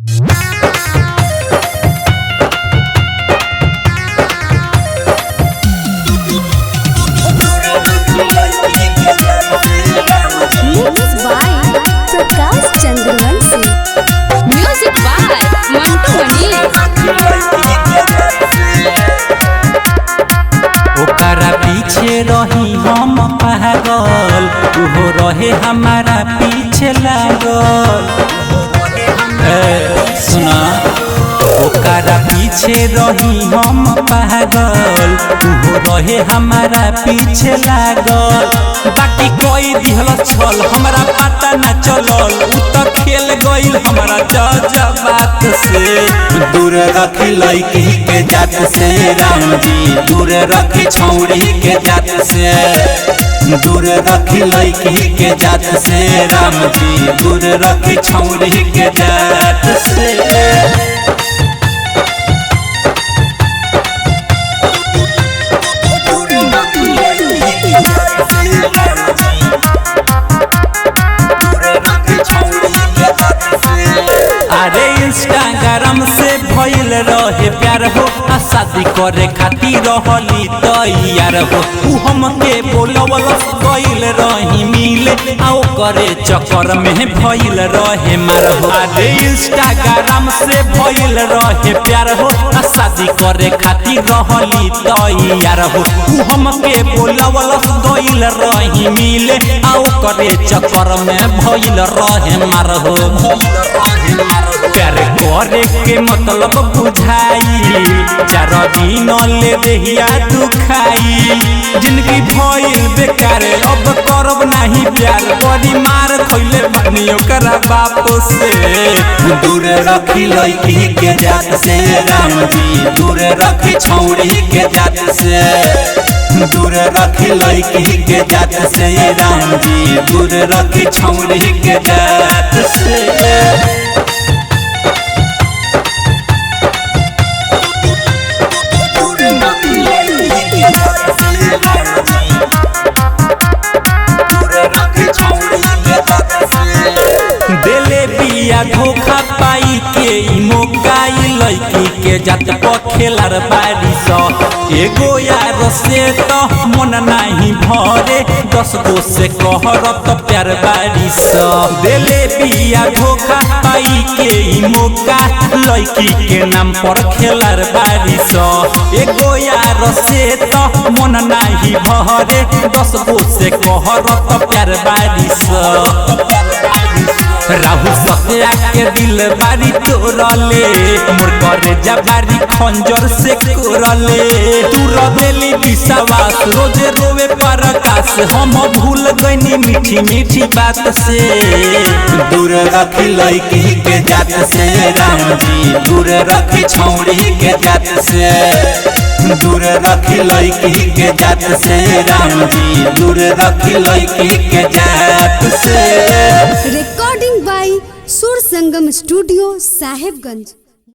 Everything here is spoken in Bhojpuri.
म्यूजिक बाय मंटू मनी। ओकरा पीछे रही हम पागल, उहो रहे हमारा पीछे लागल। सुना, ओकरा पीछे रही हम पागल, उहो रहे हमारा पीछे लागल। बाकी कोई दिहल छल हमरा पता न चलल, उ त खेल गइल हमारा जज्बात से। दूर रखी लड़की के जात से राम जी, दूर रखी छौड़ी के जात से। दूर रखी लड़की के जात से राम जी, दूर रखी छौड़ी के जात से। अरे इंस्टाग्राम से भइल रहे प्यार हो, आ शादी करे खातिर रहली तैयार हो। उ हमके बोलवल गइल रही मिले, आ ओकरे चक्कर में भइल रहे मार हो। अरे इंस्टाग्राम से भइल रहे प्यार हो, आ शादी करे खातिर रहली तैयार हो। उ हमके बोलवल गइल रही मिले, आ ओकरे चक्कर में भइल रहे मार हो। प्यार करे के मतलब बुझाई, चार दिन ले देहिया दुखाई। जिंदगी भइल बेकार, अब करब नहीं प्यार, बड़ी मार खइले बानी ओकरा बाप से। दूर रखी लड़की के जात से राम जी, दूर रखी छौड़ी के जात से। दूर रखी लड़की के जात से राम जी, दूर रखी छौड़ी के जात से। देले बिया धोखा पाई के मौका, लड़की के जात पर खेलार बारी स। एगो यार से तो मन नहीं भरे, 10 गो से कहरत प्यार बारी स। देले बिया धोखा पाई के मौका, लड़की के नाम पर खेलार बारी स। एगो यार से तो मन नहीं भरे, 10 गो से कहरत प्यार बारी स। राहु सत्या के दिल बारी तोरले, मोर करे जबारी खंजर से कोरले। तू रदेली विश्वास, रोजे रोवे प्रकाश, हम भूल गइनी मीठी मीठी बात से। दूर रखी लड़की के जात से राम जी, दूर रखी छौड़ी के जात से। दूर रखी लड़की के जात से राम जी, दूर रखी लड़की के जात से। रिकॉर्डिंग बाय सुर संगम स्टूडियो साहेबगंज।